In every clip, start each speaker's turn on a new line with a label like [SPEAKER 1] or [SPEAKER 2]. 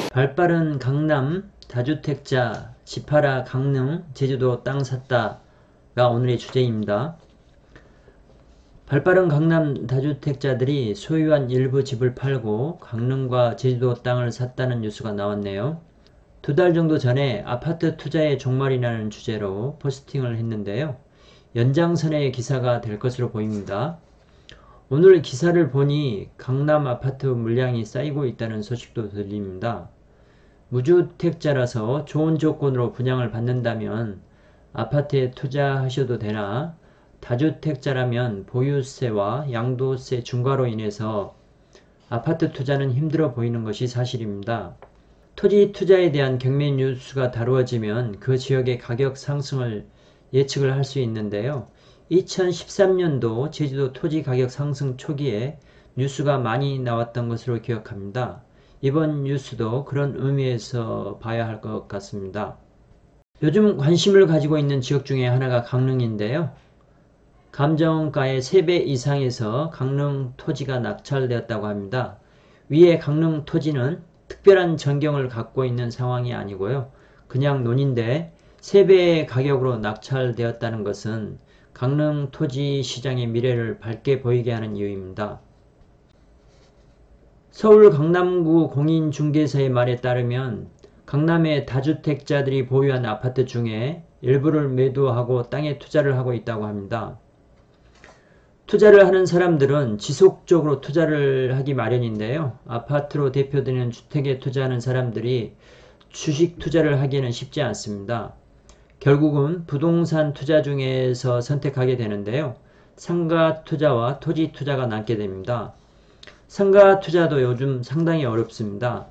[SPEAKER 1] 발빠른 강남 다주택자 집 팔아 강릉 제주도 땅 샀다가 오늘의 주제입니다. 발빠른 강남 다주택자들이 소유한 일부 집을 팔고 강릉과 제주도 땅을 샀다는 뉴스가 나왔네요. 2달 정도 전에 아파트 투자의 종말이라는 주제로 포스팅을 했는데요. 연장선의 기사가 될 것으로 보입니다. 오늘 기사를 보니 강남 아파트 물량이 쌓이고 있다는 소식도 들립니다. 무주택자라서 좋은 조건으로 분양을 받는다면 아파트에 투자하셔도 되나, 다주택자라면 보유세와 양도세 중과로 인해서 아파트 투자는 힘들어 보이는 것이 사실입니다. 토지 투자에 대한 경매 뉴스가 다루어지면 그 지역의 가격 상승을 예측을 할 수 있는데요. 2013년도 제주도 토지 가격 상승 초기에 뉴스가 많이 나왔던 것으로 기억합니다. 이번 뉴스도 그런 의미에서 봐야 할 것 같습니다. 요즘 관심을 가지고 있는 지역 중에 하나가 강릉인데요. 감정가의 3배 이상에서 강릉 토지가 낙찰되었다고 합니다. 위에 강릉 토지는 특별한 전경을 갖고 있는 상황이 아니고요. 그냥 논인데 3배의 가격으로 낙찰되었다는 것은 강릉 토지 시장의 미래를 밝게 보이게 하는 이유입니다. 서울 강남구 공인중개사의 말에 따르면 강남의 다주택자들이 보유한 아파트 중에 일부를 매도하고 땅에 투자를 하고 있다고 합니다. 투자를 하는 사람들은 지속적으로 투자를 하기 마련인데요. 아파트로 대표되는 주택에 투자하는 사람들이 주식 투자를 하기에는 쉽지 않습니다. 결국은 부동산 투자 중에서 선택하게 되는데요. 상가 투자와 토지 투자가 남게 됩니다. 상가 투자도 요즘 상당히 어렵습니다.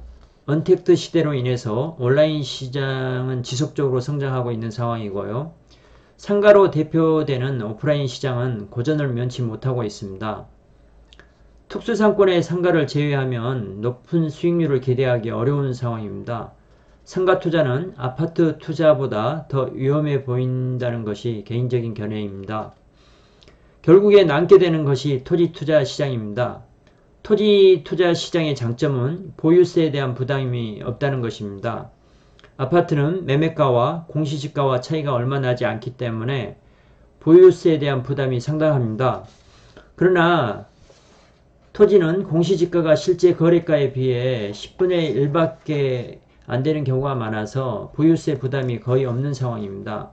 [SPEAKER 1] 언택트 시대로 인해서 온라인 시장은 지속적으로 성장하고 있는 상황이고요. 상가로 대표되는 오프라인 시장은 고전을 면치 못하고 있습니다. 특수상권의 상가를 제외하면 높은 수익률을 기대하기 어려운 상황입니다. 상가 투자는 아파트 투자보다 더 위험해 보인다는 것이 개인적인 견해입니다. 결국에 남게 되는 것이 토지 투자 시장입니다. 토지 투자 시장의 장점은 보유세에 대한 부담이 없다는 것입니다. 아파트는 매매가와 공시지가와 차이가 얼마 나지 않기 때문에 보유세에 대한 부담이 상당합니다. 그러나 토지는 공시지가가 실제 거래가에 비해 10분의 1밖에 안 되는 경우가 많아서 보유세 부담이 거의 없는 상황입니다.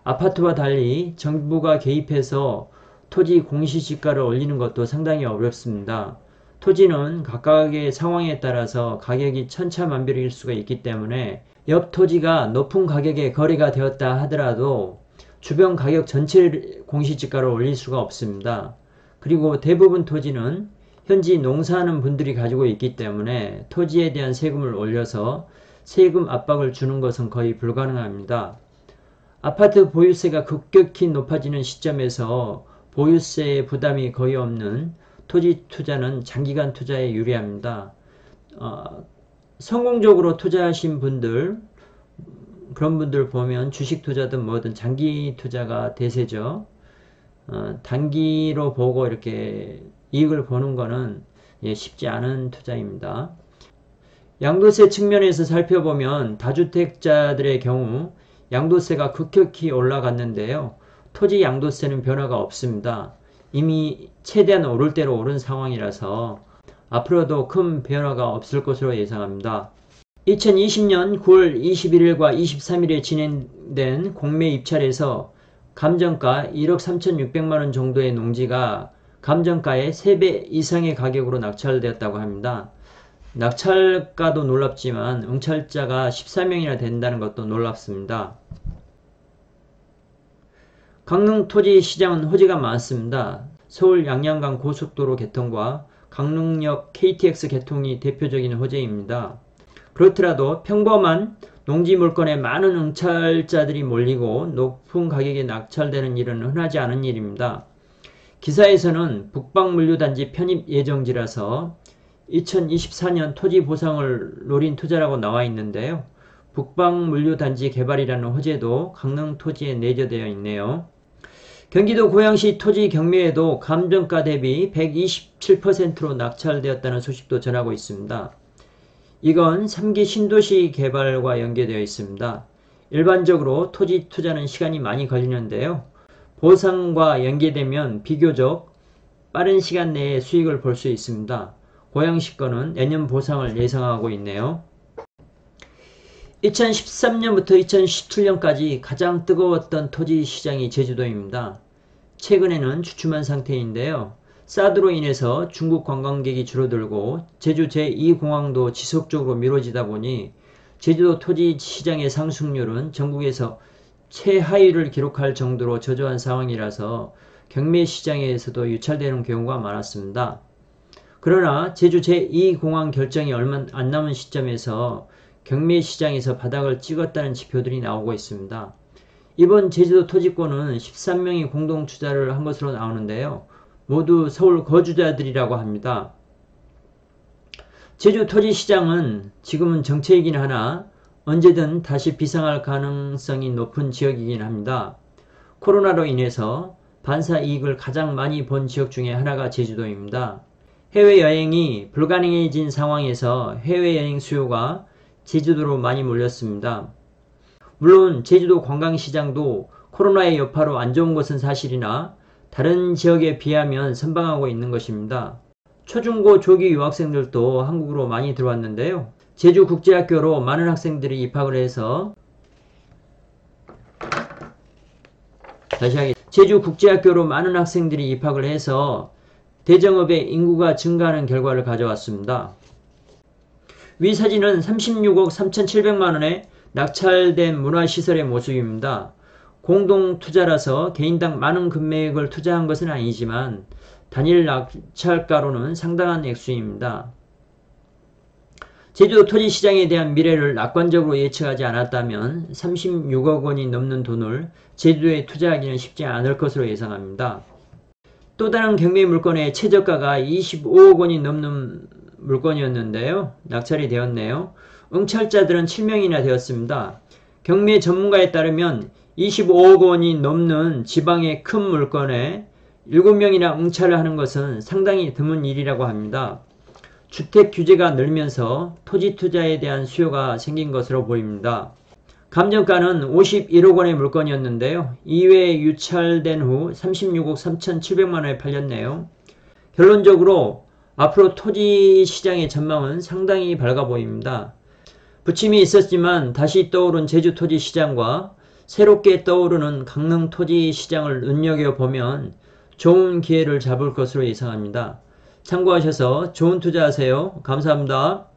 [SPEAKER 1] 아파트와 달리 정부가 개입해서 토지 공시지가를 올리는 것도 상당히 어렵습니다. 토지는 각각의 상황에 따라서 가격이 천차만별일 수가 있기 때문에 옆 토지가 높은 가격에 거래가 되었다 하더라도 주변 가격 전체 공시지가를 올릴 수가 없습니다. 그리고 대부분 토지는 현지 농사하는 분들이 가지고 있기 때문에 토지에 대한 세금을 올려서 세금 압박을 주는 것은 거의 불가능합니다. 아파트 보유세가 급격히 높아지는 시점에서 보유세의 부담이 거의 없는 토지 투자는 장기간 투자에 유리합니다. 성공적으로 투자하신 분들, 그런 분들 보면 주식 투자든 뭐든 장기 투자가 대세죠. 단기로 보고 이렇게 이익을 보는 거는 쉽지 않은 투자입니다. 양도세 측면에서 살펴보면 다주택자들의 경우 양도세가 급격히 올라갔는데요. 토지 양도세는 변화가 없습니다. 이미 최대한 오를 대로 오른 상황이라서 앞으로도 큰 변화가 없을 것으로 예상합니다. 2020년 9월 21일과 23일에 진행된 공매 입찰에서 감정가 1억 3,600만원 정도의 농지가 감정가의 3배 이상의 가격으로 낙찰되었다고 합니다. 낙찰가도 놀랍지만 응찰자가 14명이나 된다는 것도 놀랍습니다. 강릉 토지 시장은 호재가 많습니다. 서울 양양간 고속도로 개통과 강릉역 KTX 개통이 대표적인 호재입니다. 그렇더라도 평범한 농지 물건에 많은 응찰자들이 몰리고 높은 가격에 낙찰되는 일은 흔하지 않은 일입니다. 기사에서는 북방물류단지 편입 예정지라서 2024년 토지 보상을 노린 투자라고 나와 있는데요. 북방물류단지 개발이라는 호재도 강릉 토지에 내재되어 있네요. 경기도 고양시 토지 경매에도 감정가 대비 127%로 낙찰되었다는 소식도 전하고 있습니다. 이건 3기 신도시 개발과 연계되어 있습니다. 일반적으로 토지 투자는 시간이 많이 걸리는데요. 보상과 연계되면 비교적 빠른 시간 내에 수익을 볼 수 있습니다. 고양시권은 내년 보상을 예상하고 있네요. 2013년부터 2017년까지 가장 뜨거웠던 토지 시장이 제주도입니다. 최근에는 주춤한 상태인데요. 사드로 인해서 중국 관광객이 줄어들고 제주 제2공항도 지속적으로 미뤄지다 보니 제주도 토지 시장의 상승률은 전국에서 최하위를 기록할 정도로 저조한 상황이라서 경매 시장에서도 유찰되는 경우가 많았습니다. 그러나 제주 제2공항 결정이 얼마 안 남은 시점에서 경매 시장에서 바닥을 찍었다는 지표들이 나오고 있습니다. 이번 제주도 토지권은 13명이 공동 투자를 한 것으로 나오는데요. 모두 서울 거주자들이라고 합니다. 제주 토지 시장은 지금은 정체이긴 하나 언제든 다시 비상할 가능성이 높은 지역이긴 합니다. 코로나로 인해서 반사 이익을 가장 많이 본 지역 중에 하나가 제주도입니다. 해외여행이 불가능해진 상황에서 해외여행 수요가 제주도로 많이 몰렸습니다. 물론 제주도 관광시장도 코로나의 여파로 안 좋은 것은 사실이나 다른 지역에 비하면 선방하고 있는 것입니다. 초중고 조기 유학생들도 한국으로 많이 들어왔는데요. 제주국제학교로 많은 학생들이 입학을 해서 제주국제학교로 많은 학생들이 입학을 해서 대정읍의 인구가 증가하는 결과를 가져왔습니다. 위 사진은 36억 3,700만원에 낙찰된 문화시설의 모습입니다. 공동투자라서 개인당 많은 금액을 투자한 것은 아니지만 단일 낙찰가로는 상당한 액수입니다. 제주도 토지시장에 대한 미래를 낙관적으로 예측하지 않았다면 36억 원이 넘는 돈을 제주도에 투자하기는 쉽지 않을 것으로 예상합니다. 또 다른 경매 물건의 최저가가 25억 원이 넘는 물건이었는데요. 낙찰이 되었네요. 응찰자들은 7명이나 되었습니다. 경매 전문가에 따르면 25억 원이 넘는 지방의 큰 물건에 7명이나 응찰을 하는 것은 상당히 드문 일이라고 합니다. 주택 규제가 늘면서 토지 투자에 대한 수요가 생긴 것으로 보입니다. 감정가는 51억 원의 물건이었는데요. 이외에 유찰된 후 36억 3,700만원에 팔렸네요. 결론적으로 앞으로 토지 시장의 전망은 상당히 밝아 보입니다. 부침이 있었지만 다시 떠오른 제주 토지 시장과 새롭게 떠오르는 강릉 토지 시장을 눈여겨보면 좋은 기회를 잡을 것으로 예상합니다. 참고하셔서 좋은 투자하세요. 감사합니다.